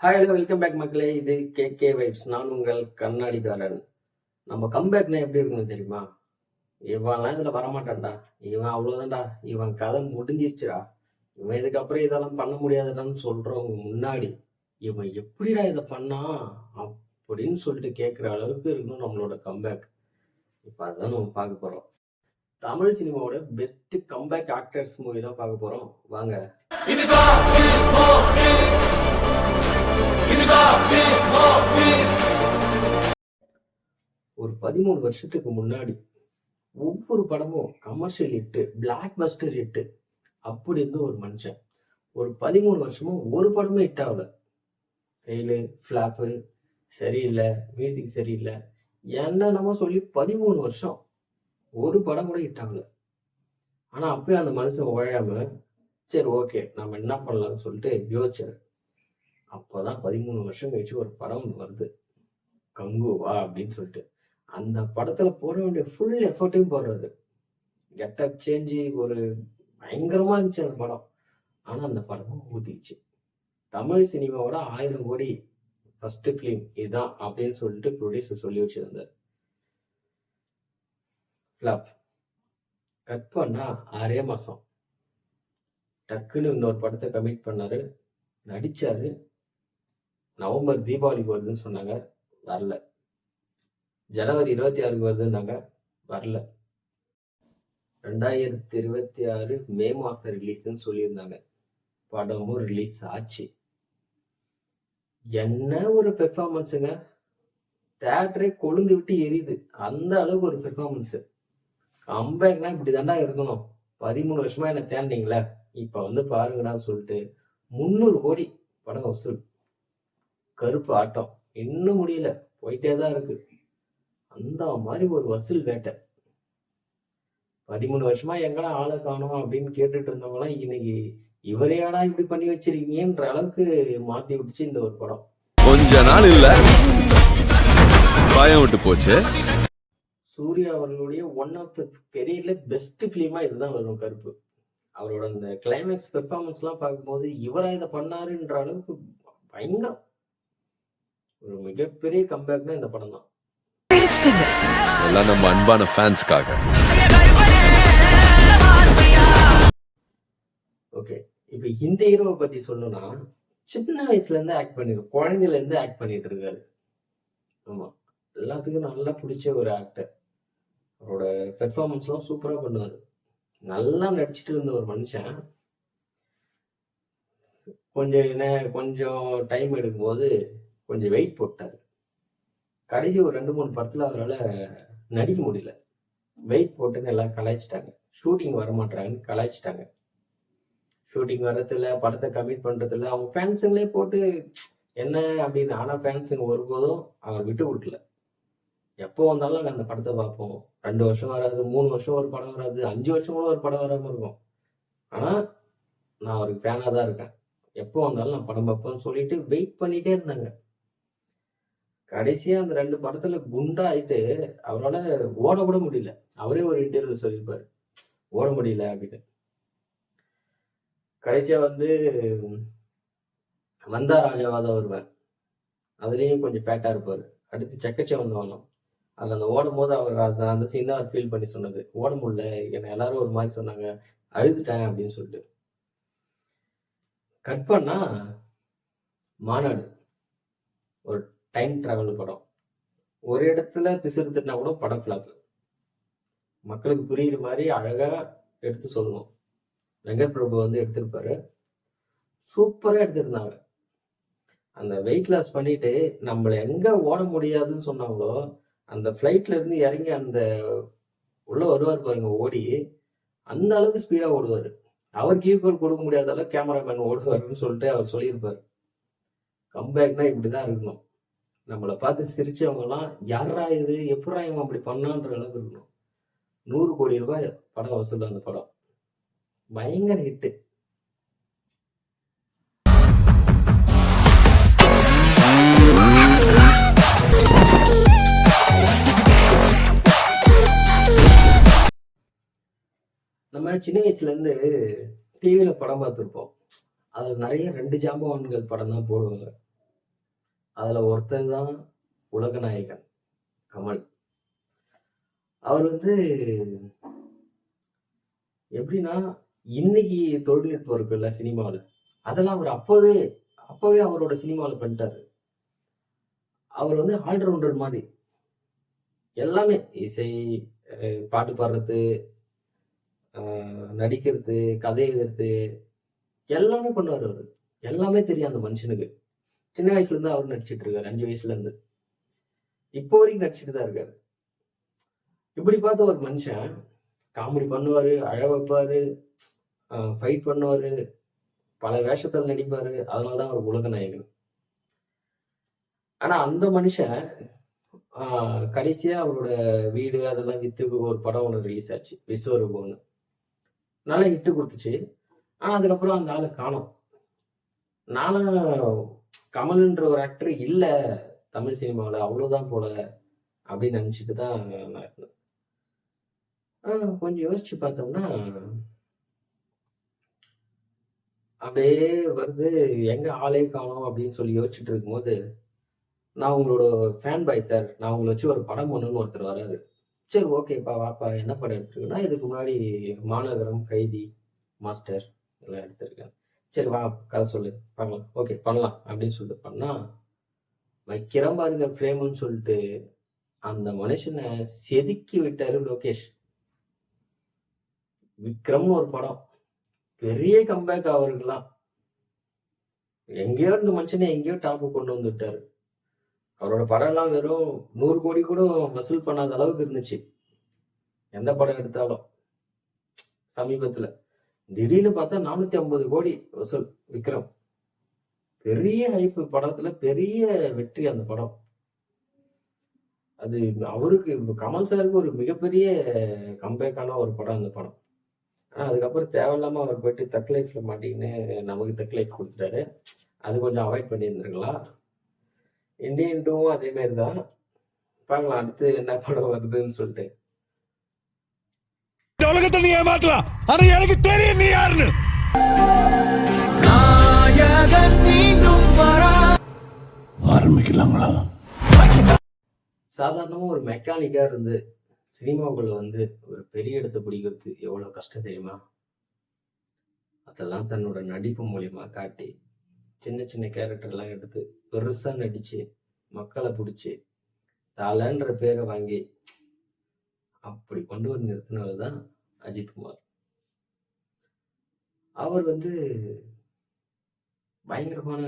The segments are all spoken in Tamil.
ஹாய் ஹலோ வெல்கம் பேக் மக்களே. இது கேகே வைப்ஸ். நான் உங்கள் கண்ணாடிக்காரன். நம்ம கம்பேக்னா எப்படி இருக்கணும் தெரியுமா? இவன்லாம் இதில் வரமாட்டான்டா, இவன் அவ்வளோதான்டா, இவன் கதை முடிஞ்சிருச்சுடா, இவன் இதுக்கப்புறம் இதெல்லாம் பண்ண முடியாதுடான்னு சொல்கிறவங்க முன்னாடி இவன் எப்படிடா இதை பண்ணா அப்படின்னு சொல்லிட்டு கேட்குற அளவுக்கு இருக்கணும் நம்மளோட கம்பேக். இப்போ அதுதான் நம்ம பார்க்க போகிறோம். தமிழ் சினிமாவோட பெஸ்ட் கம்பேக் ஆக்டர்ஸ் மூவி தான் பார்க்க போகிறோம். வாங்க. ஒரு 13 வருஷத்துக்கு முன்னாடி ஒவ்வொரு படமும் commercial hit, black Bastar hit அப்படி இருந்த ஒரு மனுஷன் ஒரு 13 வருஷமும் ஒரு படமே ஹிட் ஆகல. ஃபெயிலு, ஃப்ளாப்பு, சரியில்லை, மியூசிக் சரியில்லை, என்னென்னமோ சொல்லி 13 வருஷம் ஒரு படம் கூட ஹிட் ஆகல. ஆனால் அப்பயும் அந்த மனுஷன் உழையாம சரி ஓகே நம்ம என்ன பண்ணலாம்னு சொல்லிட்டு யோசிச்சார். அப்போதான் 13 வருஷம் கழிச்சு ஒரு படம் வருது, கங்குவா அப்படின்னு சொல்லிட்டு. அந்த படத்துல போட வேண்டிய ஃபுல் எஃபர்ட்டையும் போடுறாரு. கெட்டப் சேஞ்சு ஒரு பயங்கரமா இருந்துச்சு அந்த படம். ஆனா அந்த படமும் ஊத்திச்சு. தமிழ் சினிமாவோட 1000 கோடி ஃபர்ஸ்ட் ஃபிலிம் இதுதான் அப்படின்னு சொல்லிட்டு ப்ரொடியூசர் சொல்லி வச்சிருந்தார். ஃபிளாப். கட் பண்ணா 6 மாசம் டக்குன்னு இன்னொரு படத்தை கமிட் பண்ணாரு, நடிச்சாரு. நவம்பர் தீபாவளிக்கு வருதுன்னு சொன்னாங்க, வரல. ஜனவரி 26க்கு வருதுன்னாங்க, வரல. 2026 மே மாசம் ரிலீஸ்ன்னு சொல்லியிருந்தாங்க. படமும் ரிலீஸ் ஆச்சு. என்ன ஒரு பெர்ஃபார்மன்ஸுங்க! தியேட்டரே கொழுந்து விட்டு எரியுது, அந்த அளவுக்கு ஒரு பெர்ஃபார்மன்ஸ். கம்பேக்னா இப்படி தாண்டா இருக்கணும். 13 வருஷமா என்ன தேடினீங்களே, இப்ப வந்து பாருங்கடான்னு சொல்லிட்டு 300 கோடி படம் வசூல். கருப்பு ஆட்டம் இன்னும் முடியல, போயிட்டே தான் இருக்கு. அந்த மாதிரி ஒரு வசூல் வேட்டை. 13 வருஷமா எங்கடா ஆளை காணோம் அப்படின்னு கேட்டுட்டு இருந்தவங்களாம் இன்னைக்கு இவரையாடா இப்படி பண்ணி வச்சிருக்கீங்கன்ற அளவுக்கு மாத்தி விட்டுச்சு இந்த ஒரு படம். கொஞ்ச நாள் இல்ல பயம் விட்டு போச்சு. சூர்யா அவர்களுடைய ஒன் ஆஃப் த கெரியர்ல பெஸ்ட் பிலிமா இதுதான் வரும், கருப்பு. அவரோட அந்த கிளைமேக்ஸ் பெர்ஃபார்மன்ஸ் எல்லாம் பார்க்கும்போது இவரா இதை பண்ணாருன்ற அளவுக்கு பயங்கரம். ஒரு மிகப்பெரிய கம்பேக்னா இந்த படம் தான். எல்லாம் நம்ம அன்பான ஃபேன்ஸ்க்காக. ஓகே, இப்போ இந்த ஹீரோவை பத்தி சொல்லணும்னா சின்ன வயசுல இருந்து ஆக்ட் பண்ணிருக்கு, குழந்தையில இருந்து ஆக்ட் பண்ணிட்டு இருக்காரு. ஆமா, எல்லாத்துக்கும் நல்லா பிடிச்ச ஒரு ஆக்டர். அவரோட பெர்ஃபார்மன்ஸ்லாம் சூப்பரா பண்ணுவாரு. நல்லா நடிச்சிட்டு இருந்த ஒரு மனுஷன் கொஞ்சம் டைம் எடுக்கும்போது கொஞ்சம் வெயிட் போட்டாரு. கடைசி ஒரு 2-3 படத்துல அவரால் நடிக்க முடியல. வெயிட் போட்டுன்னு எல்லாம் கலாய்ச்சிட்டாங்க. ஷூட்டிங் வரமாட்டாங்கன்னு கலாய்ச்சிட்டாங்க. ஷூட்டிங் வரதில்ல, படத்தை கமிட் பண்றதில்ல, அவங்க ஃபேன்ஸுங்களே போட்டு என்ன அப்படின்னு. ஆனா ஃபேன்ஸுங்க ஒருபோதும் அவர் விட்டு கொடுக்கல. எப்போ வந்தாலும் நாங்கள் அந்த படத்தை பார்ப்போம். 2 வருஷம் வராது, 3 வருஷம் ஒரு படம் வராது, 5 வருஷம் கூட ஒரு படம் வராமல் இருக்கும். ஆனா நான் அவருக்கு ஃபேனாக தான் இருக்கேன். எப்போ வந்தாலும் நான் படம் பார்ப்போம்னு சொல்லிட்டு வெயிட் பண்ணிட்டே இருந்தாங்க. கடைசியா அந்த 2 படத்துல குண்டா ஆயிட்டு அவரால் ஓட கூட முடியல. அவரே ஒரு இன்டர்வியூ சொல்லியிருப்பாரு, ஓட முடியல அப்படின்னு. கடைசியா வந்து வந்தா ராஜாவாதான் வருவேன், அதுலேயும் கொஞ்சம் ஃபேட்டா இருப்பாரு. அடுத்து செக்கச்சவன் வரணும், அதில் அந்த ஓடும் போது அவர் அந்த சீன் தான் அவர் ஃபீல் பண்ணி சொன்னது. ஓட முடியல, என்னை எல்லாரும் ஒரு மாதிரி சொன்னாங்க, அழுதுட்டேன் அப்படின்னு சொல்லிட்டு. கட் பண்ணா மாநாடு, ஒரு டைம் டிராவல் படம். ஒரு இடத்துல பிசுறுத்துனா கூட படம் ஃபிளாப். மக்களுக்கு புரியுற மாதிரி அழகா எடுத்து சொல்லணும். வெங்கட் பிரபு வந்து எடுத்திருப்பாரு, சூப்பரா எடுத்திருந்தாங்க. அந்த வெயிட் லாஸ் பண்ணிட்டு நம்மளை எங்க ஓட முடியாதுன்னு சொன்னாங்களோ அந்த ஃப்ளைட்ல இருந்து இறங்கி அந்த உள்ள வருவார் பாருங்க, ஓடி அந்த அளவுக்கு ஸ்பீடா ஓடுவார். அவருக்கு ஈக்குவல் கொடுக்க முடியாத அளவுக்கு கேமராமேன் ஓடுவாருன்னு சொல்லிட்டு அவர் சொல்லியிருப்பாரு. கம்பேக்னா இப்படிதான் இருக்கணும். நம்மளை பார்த்து சிரிச்சவங்கலாம் யாரா இது, எப்படா இவன் அப்படி பண்ணான்ற அளவுக்கு இருக்கணும். 100 கோடி ரூபாய் படம் வசூல். அந்த படம் பயங்கர ஹிட்டு. நம்ம சின்ன வயசுல இருந்து டிவியில படம் பார்த்துருப்போம். அதுல நிறைய 2 ஜாம்பவான்கள் படம் தான் போடுவாங்க. அதில் ஒருத்தர் தான் உலகநாயகன் கமல். அவர் வந்து எப்படின்னா, இன்னைக்கு தொழில்நுட்பம் இருக்குல்ல சினிமாவில், அதெல்லாம் அவர் அப்போவே அவரோட சினிமாவில் பண்ணிட்டாரு. அவர் வந்து ஆல்ரவுண்டர் மாதிரி எல்லாமே இசை, பாட்டு பாடுறது, நடிக்கிறது, கதை எழுதுறது எல்லாமே பண்ணுவார் அவர். எல்லாமே தெரியும் அந்த மனுஷனுக்கு. சின்ன வயசுலேருந்து அவர் நடிச்சிட்டு இருக்காரு. 5 வயசுலேருந்து இப்போ வரைக்கும் நடிச்சிட்டு தான் இருக்காரு. இப்படி பார்த்த ஒரு மனுஷன் காமெடி பண்ணுவார், அழ வைப்பார், ஃபைட் பண்ணுவார், பல வேஷத்தில் நடிப்பார். அதனால தான் அவர் உலகநாயகன். ஆனால் அந்த மனுஷன் கடைசியாக அவரோட வீடு அதெல்லாம் விற்று ஒரு படம் ஒன்று ரிலீஸ் ஆச்சு, விஸ்வரூபம்னு. நல்லா ஹிட்டு கொடுத்துச்சு. ஆனால் அதுக்கப்புறம் அந்த ஆளை காணோம். நானும் கமலுன்ற ஒரு ஆக்டர் இல்லை தமிழ் சினிமாவில், அவ்வளோதான் போல அப்படின்னு நினச்சிட்டு தான் நான் இருந்தேன். கொஞ்சம் யோசிச்சு பார்த்தோம்னா அப்படியே வருது, எங்க ஆளே காணோம் அப்படின்னு சொல்லி யோசிச்சுட்டு இருக்கும்போது, நான் உங்களோட ஃபேன் பாய் சார், நான் உங்களை வச்சு ஒரு படம் பண்ணணும்னு ஒருத்தர் வராரு. சரி ஓகேப்பா வாப்பா, என்ன படம் எடுத்துருக்குன்னா, இதுக்கு முன்னாடி மாநகரம், கைதி, மாஸ்டர் எல்லாம் எடுத்திருக்கேன். சரி வா கதை சொல்லு பார்க்கலாம், ஓகே பண்ணலாம் அப்படின்னு சொல்லிட்டு பண்ணா, வைக்கிறேன் பாருங்க ஃப்ரேம்னு சொல்லிட்டு அந்த மனுஷனை செதுக்கி விட்டாரு லோகேஷ். விக்ரம்னு ஒரு படம், பெரிய கம்பேக் அவருக்கெல்லாம். எங்கேயோ இருந்த மனுஷனை எங்கேயோ டாப்பு கொண்டு வந்து விட்டாரு. அவரோட படம் எல்லாம் வெறும் 100 கோடி கூட வசூல் பண்ணாத அளவுக்கு இருந்துச்சு எந்த படம் எடுத்தாலும். சமீபத்துல திடீர்னு பார்த்தா 450 கோடி வசூல் விக்ரம். பெரிய ஹைப்பு படத்துல, பெரிய வெற்றி அந்த படம். அது அவருக்கு, கமல் சாருக்கு ஒரு மிகப்பெரிய கம்பேக்கான ஒரு படம் அந்த படம். அதுக்கப்புறம் தேவையில்லாம அவர் போயிட்டு தக் லைஃப்ல மாட்டின்னு நமக்கு தக் லைஃப் கொடுத்துட்டாரு. அது கொஞ்சம் அவாய்ட் பண்ணியிருந்துருக்கலாம். இந்தியன் டூவும் அதே மாதிரி தான். பார்க்கலாம் அடுத்து என்ன படம் வருதுன்னு சொல்லிட்டு. உலகத்தை நீ ஏமாத்தலாம், ஆனா எனக்கு தெரியும் நீ யாருன்னு. ஆரம்பிக்கலாங்களா? சாதாரணமா ஒரு மெக்கானிக்கா இருந்து சினிமாவுக்குள்ள வந்து ஒரு பெரிய இடத்தை பிடிக்கிறது எவ்வளவு கஷ்டம் தெரியுமா? அதெல்லாம் தன்னோட நடிப்பு மூலியமா காட்டி, சின்ன சின்ன கேரக்டர்லாம் எடுத்து பெருசா நடிச்சு மக்களை பிடிச்சி தலன்ற பேரை வாங்கி அப்படி கொண்டு வந்து நிறுத்தினவர் அஜித்குமார். அவர் வந்து பயங்கரமான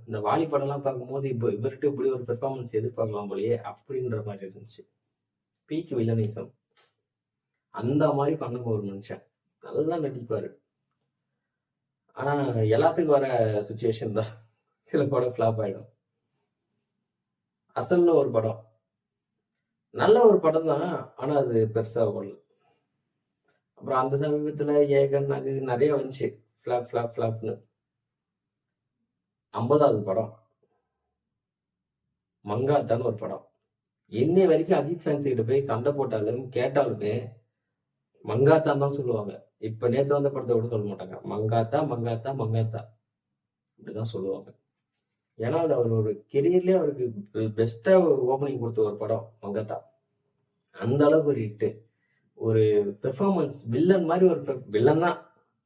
இந்த வாலி படம்லாம் பார்க்கும்போது இப்போ இவர்கிட்ட இப்படி ஒரு பெர்ஃபார்மன்ஸ் எதிர்பார்க்கலாம் போலயே அப்படின்ற மாதிரி இருந்துச்சு. பீக் வில்லனிசம் அந்த மாதிரி பண்ண ஒரு மனுஷன் நல்லா நடிப்பாரு. ஆனா எல்லாத்துக்கும் வர சுச்சுவேஷன் தான், சில படம் ஃப்ளாப் ஆயிடும். அசல்னு ஒரு படம், நல்ல ஒரு படம் தான், ஆனா அது பெருசா ஓடல. அப்புறம் அந்த சமீபத்துல ஏகன் அது நிறைய வந்துச்சு, ஃப்ளாப் ஃப்ளாப் ஃப்ளாப்னு. 50வது படம் மங்காத்தான்னு ஒரு படம். இன்னை வரைக்கும் அஜித் ஃபேன்ஸ் கிட்ட போய் சண்டை போட்டாலும் கேட்டாலுமே மங்காத்தான் தான் சொல்லுவாங்க. இப்ப நேத்து வந்த படத்தை கூட சொல்ல மாட்டாங்க, மங்காத்தா மங்காத்தா மங்காத்தா அப்படிதான் சொல்லுவாங்க. ஏன்னா அது அவரோட கெரியர்லயே அவருக்கு பெஸ்டா ஓப்பனிங் கொடுத்த ஒரு படம் மங்காத்தா. அந்த அளவுக்கு ஒரு ஹிட்டு, ஒரு பெர்ஃபார்மன்ஸ், வில்லன் மாதிரி ஒரு வில்லன் தான்,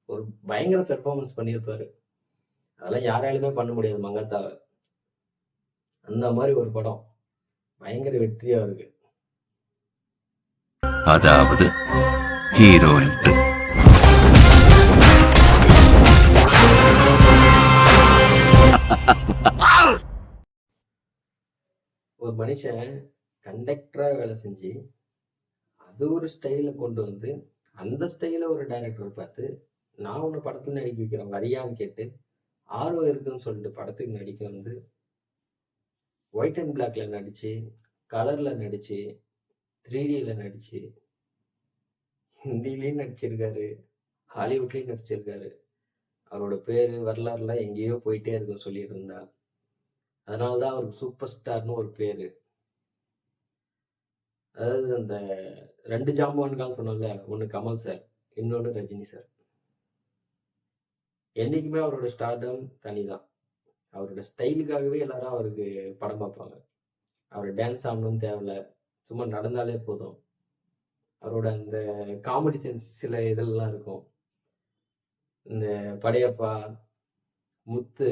ஒரு பயங்கர பெர்ஃபார்மன்ஸ் பண்ணியிருப்பாரு. அதெல்லாம் யாராலுமே பண்ண முடியாது மங்காத்தாவை. அந்த மாதிரி ஒரு படம் பயங்கர வெற்றியா இருக்கு. அதாவது ஹீரோ என்ட்ரி. ஒரு மனுஷன் கண்டக்டரா வேலை செஞ்சு அது ஒரு ஸ்டைல கொண்டு வந்து, அந்த ஸ்டைல ஒரு டைரக்டர் பார்த்து, நான் உன்னை படத்துல நடிக்க வைக்கிறேன் வரியான்னு கேட்டு ஆர்வம் இருக்குன்னு சொல்லிட்டு படத்துக்கு நடிக்க வந்து, ஒயிட் அண்ட் பிளாக்ல நடிச்சு, கலர்ல நடிச்சு, 3Dல நடிச்சு, ஹிந்திலையும் நடிச்சிருக்காரு, ஹாலிவுட்லயும் நடிச்சிருக்காரு. அவரோட பேரு வரலாறுலாம் எங்கேயோ போயிட்டே இருக்குன்னு சொல்லிட்டு இருந்தா. அதனாலதான் அவருக்கு சூப்பர் ஸ்டார்னு ஒரு பேரு. அதாவது அந்த 2 ஜாம்பவான்கள் சொன்னோம்ல, ஒன்று கமல் சார், இன்னொன்று ரஜினி சார். என்னைக்குமே அவரோட ஸ்டார்டம் தனிதான். அவரோட ஸ்டைலுக்காகவே எல்லாரும் அவருக்கு படம் பார்ப்பாங்க. அவர் டான்ஸ் ஆடணும்னு தேவையில்ல. சும்மா நடந்தாலே போதும். அவரோட அந்த காமெடி சென்ஸ் சில இதெல்லாம் இருக்கும். இந்த படையப்பா, முத்து,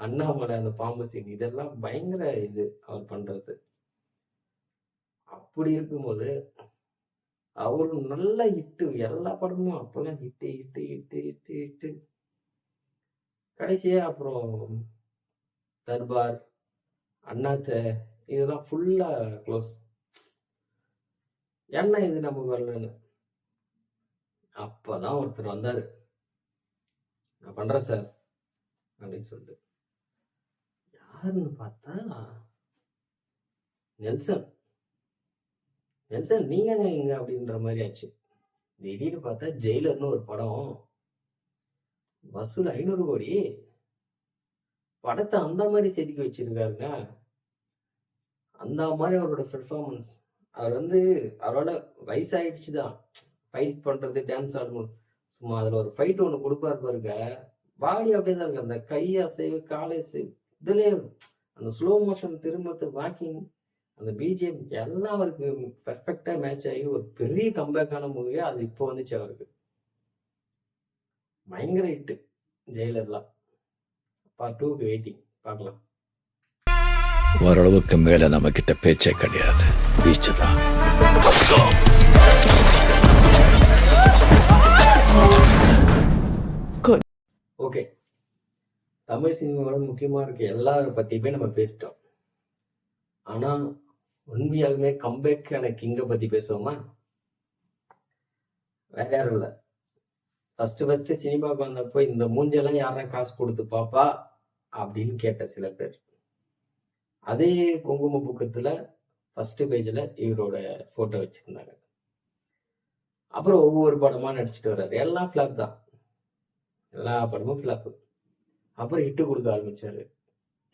அண்ணாமலை அந்த பாம்பு சீன் இதெல்லாம் பயங்கர இது அவர் பண்றது. அப்படி இருக்கும்போது அவரு நல்ல ஹிட்டு. எல்லா படமும் அப்பெல்லாம் hit hit hit hit hit. கடைசியா அப்புறம் தர்பார், அண்ணாத்த இதெல்லாம் ஃபுல்லா க்ளோஸ். என்ன இது நமக்கு வரலன்னு. அப்பதான் ஒருத்தர் வந்தாரு. நான் பண்றேன் சார் அப்படின்னு சொல்லிட்டு. யாருன்னு பார்த்தா நெல்சன். நெல்சன் நீங்க இங்க அப்படின்ற மாதிரி ஆச்சு. திடீர்னு பார்த்தா ஜெயிலர்னு ஒரு படம். வசூல் 500 கோடி. படத்தை அந்த மாதிரி செதுக்கி வச்சிருக்காருங்க. அந்த மாதிரி அவரோட பெர்ஃபார்மன்ஸ். அவர் அவரோட வயசாயிடுச்சு தான். ஃபைட் பண்றது, டான்ஸ் ஆடணும். சும்மா அதுல ஒரு ஃபைட் ஒன்று கொடுப்பாரு பாருங்க. பாடி அப்படியே தான் இருக்கு. அந்த கை அசைவு, காலை அசைவு, இதுலயே அந்த ஸ்லோ மோஷன் திரும்புறது, வாக்கிங், அந்த பிஜிஎம் எல்லாம் அவருக்கு பெர்ஃபெக்டா மேட்ச் ஆகி ஒரு பெரிய கம்பேக்கான மூவியா அது இப்போ வந்துச்சு அவருக்கு. பயங்கர ஹிட் ஜெயிலர்லாம். பார்ட் 2க்கு வெயிட்டிங். பார்க்கலாம். ஓரளவுக்கு மேல நம்ம கிட்ட பேச்சே கிடையாது. பீச்சுதான். ஓகே, தமிழ் சினிமாவோட முக்கியமா இருக்க எல்லா பத்தியுமே நம்ம பேசிட்டோம். ஆனா உண்மையாலுமே கம்பேக்கான கிங்கை பத்தி பேசுவோமா? வேற யாரும் இல்ல. ஃபர்ஸ்ட் சினிமாவுக்கு வந்தப்போ இந்த மூஞ்செல்லாம் யாரா காசு கொடுத்து பாப்பா அப்படின்னு கேட்ட சில பேர். அதே குங்கும புக்கத்துல ஃபர்ஸ்ட் பேஜ்ல இவரோட போட்டோ வச்சிருந்தாங்க. அப்புறம் ஒவ்வொரு படமா நடிச்சுட்டு வர்றாரு. எல்லாம் ஃபிளாப் தான். எல்லா படமும் ஃபிளாப். அப்புறம் ஹிட்டு கொடுக்க ஆரம்பிச்சாரு.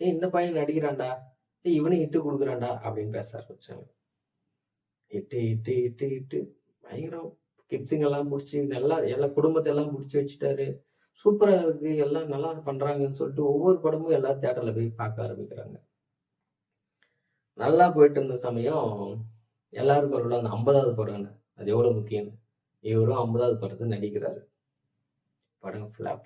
இந்த பையன் நடிக்கிறான்டா, இவனும் ஹிட்டு கொடுக்குறான்டா அப்படின்னு பேச ஆரம்பிச்சாங்க. ஹிட்டு ஹிட்டு ஹிட்டு ஹிட்டு பயங்கரம். கிட்ஸுங்கெல்லாம் பிடிச்சி நல்லா எல்லா குடும்பத்தை எல்லாம் பிடிச்சி வச்சுட்டாரு. சூப்பரா இருக்கு, எல்லாம் நல்லா பண்றாங்கன்னு சொல்லிட்டு ஒவ்வொரு படமும் எல்லாரும் தியேட்டர்ல போய் பார்க்க ஆரம்பிக்கிறாங்க. நல்லா போயிட்டு இருந்த சமயம் எல்லாருக்கும் ஒரு அந்த 50வது படம். அது எவ்வளவு முக்கியம். இவரும் 50வது படத்தை நடிக்கிறாரு. படம் ஃபிளாப்.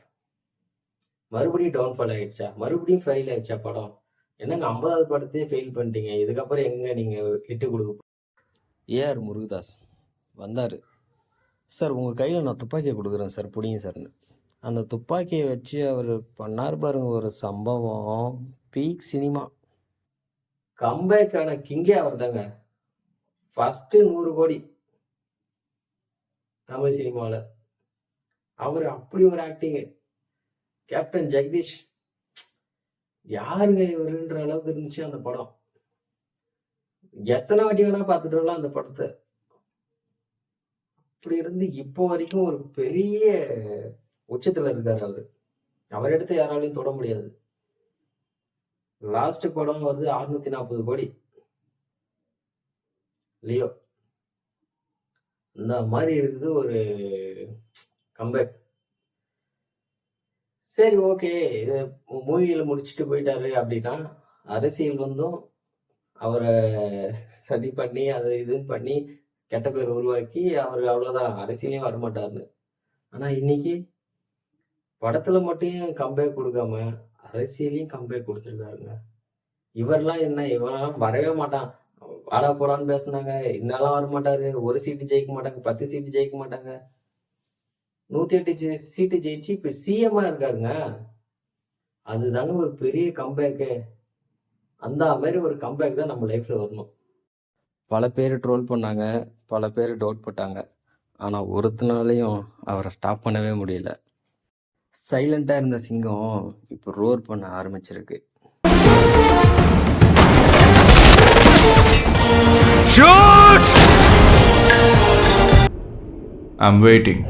மறுபடியும் டவுன்ஃபால் ஆயிடுச்சா? மறுபடியும் ஃபெயில் ஆயிடுச்சா படம்? என்னங்க 50வது படத்தையே ஃபெயில் பண்ணிட்டீங்க, இதுக்கப்புறம் எங்க நீங்க ஹிட்டு கொடுக்க? ஏஆர் முருகதாஸ் வந்தாரு. சார் உங்கள் கையில் நான் துப்பாக்கியை கொடுக்குறேன் சார், பிடிங்க சார்னு. அந்த துப்பாக்கியை வச்சு அவர் பண்ணார் பாருங்க ஒரு சம்பவம். Peak cinema. கம்பேக்கான கிங்கே அவர் தாங்க. ஃபர்ஸ்ட் 100 கோடி தமிழ் சினிமாவில். அவர் அப்படி ஒரு ஆக்டிங்கு. கேப்டன் ஜெகதீஷ் யாருங்க இவருன்ற அளவுக்கு இருந்துச்சு அந்த படம். எத்தனை வாட்டி வேணா பார்த்துட்டு வரலாம் அந்த படத்தை. அப்படி இருந்து இப்போ வரைக்கும் ஒரு பெரிய உச்சத்துல இருக்காரு அவரு. அவர் எடுத்து யாராலையும் தொட முடியாது. லாஸ்ட் படம் வருது 640 கோடி. லியோ இந்த மாதிரி இருக்குது ஒரு கம்பேக். சரி ஓகே, இது மூவியில முடிச்சுட்டு போயிட்டாரு அப்படின்னா அரசியல் வந்தும் அவரை சதி பண்ணி அதை இதுன்னு பண்ணி கெட்ட பேர் உருவாக்கி அவர் அவ்வளோதான், அரசியலையும் வரமாட்டாருன்னு. ஆனா இன்னைக்கு படத்துல மட்டும் கம்பேக் கொடுக்காம அரசியலையும் கம்பேக் கொடுத்துருக்காருங்க. இவரெல்லாம் என்ன, இவன் வரவே மாட்டான், வாடா போடான்னு பேசுனாங்க. இதனாலாம் வரமாட்டாரு. ஒரு சீட்டு ஜெயிக்க மாட்டாங்க, 10 சீட்டு ஜெயிக்க மாட்டாங்க. 108 சீட்டு ஜெயிச்சு இப்ப சிஎம்மா இருக்காருங்க. அதுதாங்க ஒரு பெரிய கம்பேக்கு. அந்த மாதிரி ஒரு கம்பேக் தான் நம்ம லைஃப்ல வரணும். பல பேர் ட்ரோல் பண்ணாங்க, பல பேர் டவுட் போட்டாங்க. ஆனா ஒருத்தனாலையும் அவரை ஸ்டாப் பண்ணவே முடியல. சைலண்டா இருந்த சிங்கம் இப்போ ரோர் பண்ண ஆரம்பிச்சிருக்கு. I'm waiting.